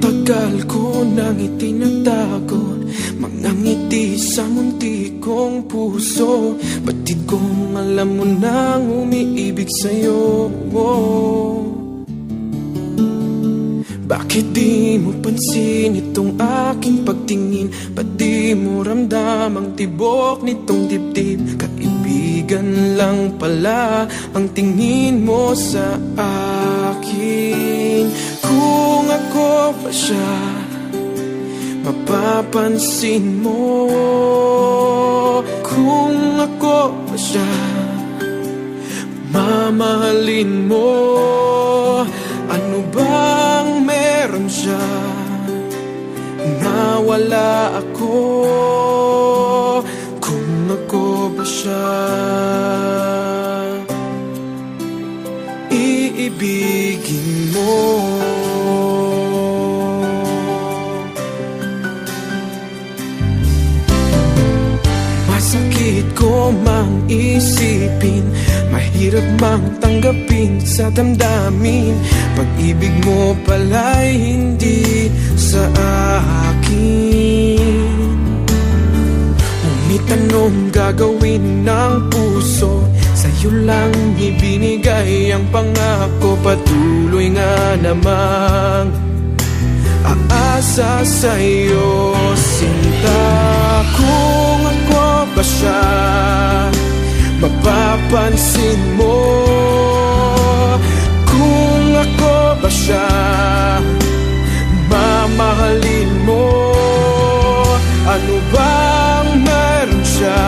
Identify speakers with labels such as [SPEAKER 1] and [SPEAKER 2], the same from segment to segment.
[SPEAKER 1] Matagal ko nang itinatago mga ngiti sa munti kong puso. Batid kong alam mo nang umiibig sa'yo. Bakit di mo pansin itong aking pagtingin? Ba't di mo ramdam ang tibok nitong dibdib? Kaibigan lang pala ang tingin mo sa akin. Kung ako pa siya, mapapansin mo. Kung ako pa siya, mamahalin mo. Ano bang meron siya na wala ako? Kung ako ba siya, iibigin mo. Masakit ko mang isipin, mahirap mang tanggapin sa damdamin. Pag-ibig mo pala'y hindi sa akin. Ngunit anong gagawin ng puso? Sa'yo lang ibinigay ang pangako. Patuloy nga namang aasa sa'yo, sinta. Kung ako ba siya, mapapansin mo. Kung ako ba siya, mamahalin mo. Ano bang meron siya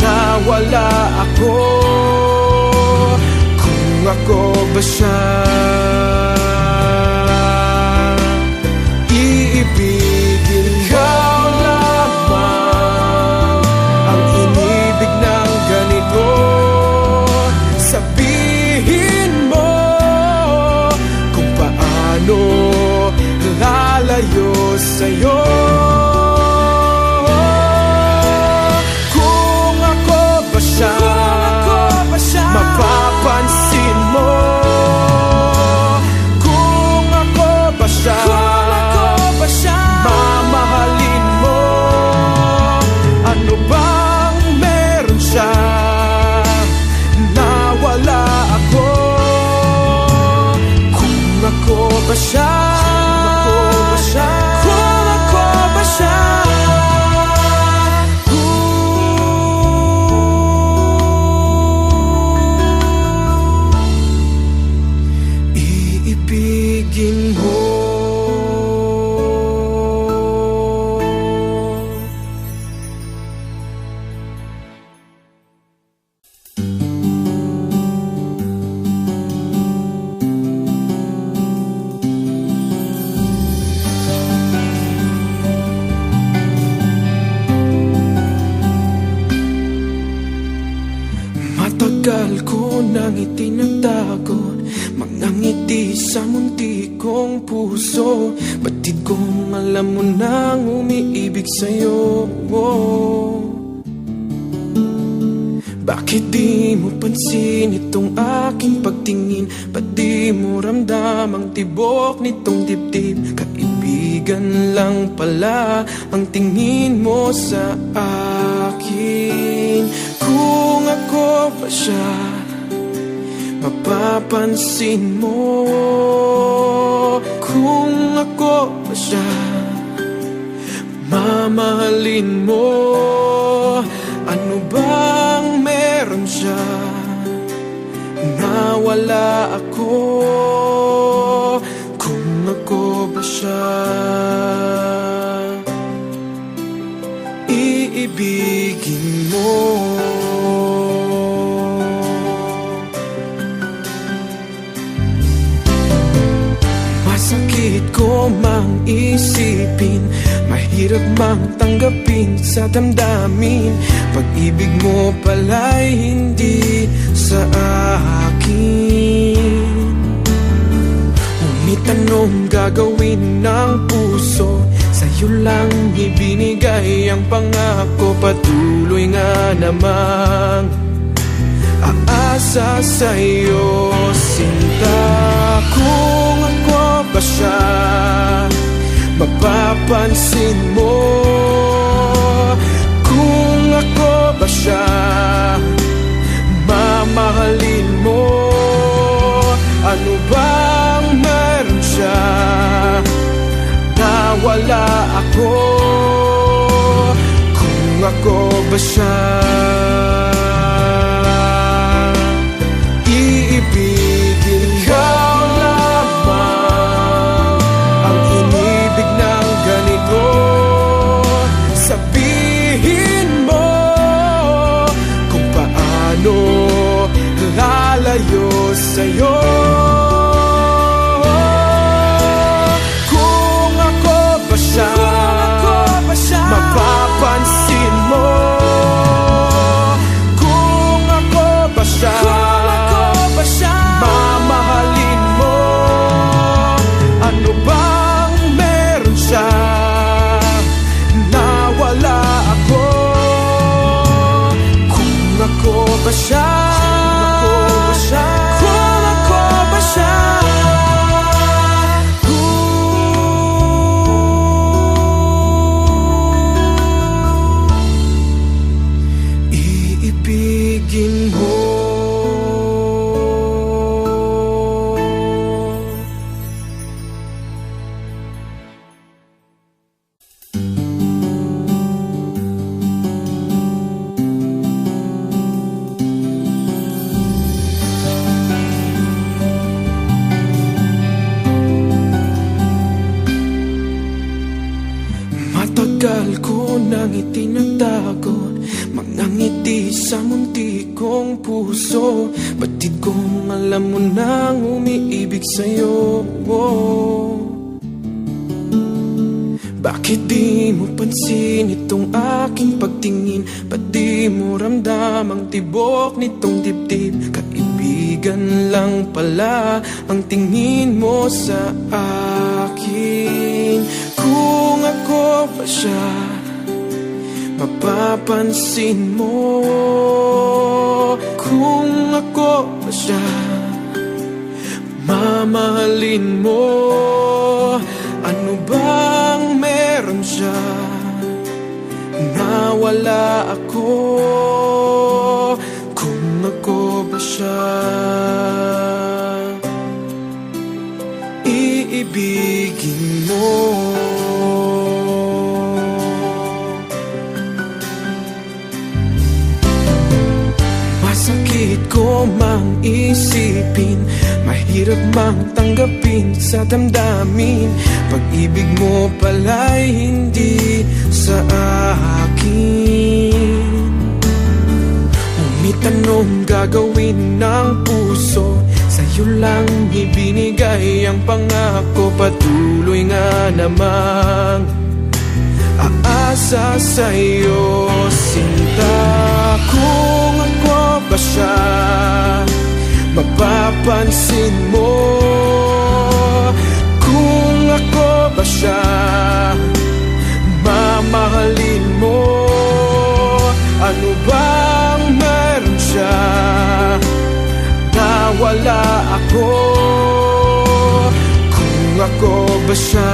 [SPEAKER 1] na wala ako? Kung ako ba siya, iibigin ikaw lamang ang inibig ng ganito. Sabihin mo kung paano lalayo sa'yo. Kung ako ba siya, mapapansin mo. Kung ako ba siya, mamahalin mo. Ano bang meron siya na wala ako? Kung ako ba siya, kung ako ba siya, iibigin mo. Matagal ko nang itinatago mga ngiti sa munti kong puso. Batid kong alam mo nang umiibig sa'yo. Bakit di mo pansin itong aking pagtingin? Ba't di mo ramdam ang tibok nitong dibdib? Kaibigan lang pala ang tingin mo sa akin. Kung ako ba siya, mapapansin mo. Kung ako ba siya, mamahalin mo. Ano bang meron siya na wala ako? Kung ako ba siya, iibigin mo. Masakit ko mang isipin, mahirap mang tanggapin sa damdamin. Pag-ibig mo pala'y hindi sa akin. Ngunit anong gagawin ng puso? Sa'yo lang ibinigay ang pangako. Patuloy nga namang aasa sa'yo, sinta. Kung ako ba siya, mapapansin mo kung ako ba siya mamahalin mo? Ano bang meron siya na wala ako? Kung ako ba siya iibigin, ikaw lamang ang inibig ng ganito. Sabihin mo kung paano lalayo sa'yo. Kung ako ba siya mapapansin mo? Kung ako ba siya mamahalin mo? Ano bang meron siya na wala ako? Kung ako ba siya, kung ako ba siya, iibigin mo. Matagal ko nang itinatago mga ngiti sa munti kong puso. Batid kong alam mo nang umiibig sa'yo. Bakit di mo pansin itong aking pagtingin? Ba't di mo ramdam ang tibok nitong dibdib? Kaibigan lang pala ang tingin mo sa akin. Kung ako ba siya mapapansin mo? Kung ako ba siya mamahalin mo? Ano bang meron siya na wala ako? Kung ako ba siya iibigin mo? Masakit ko mang isipin, mahirap mang tanggapin sa damdamin. Pag-ibig mo pala'y hindi sa akin. Ngunit anong gagawin ng puso? Sa'yo lang ibinigay ang pangako. Patuloy nga namang aasa sa'yo, sinta. Kung ako ba siya mapapansin mo? Kung ako ba siya mamahalin mo? Ano bang meron siya na wala ako? Kung ako ba siya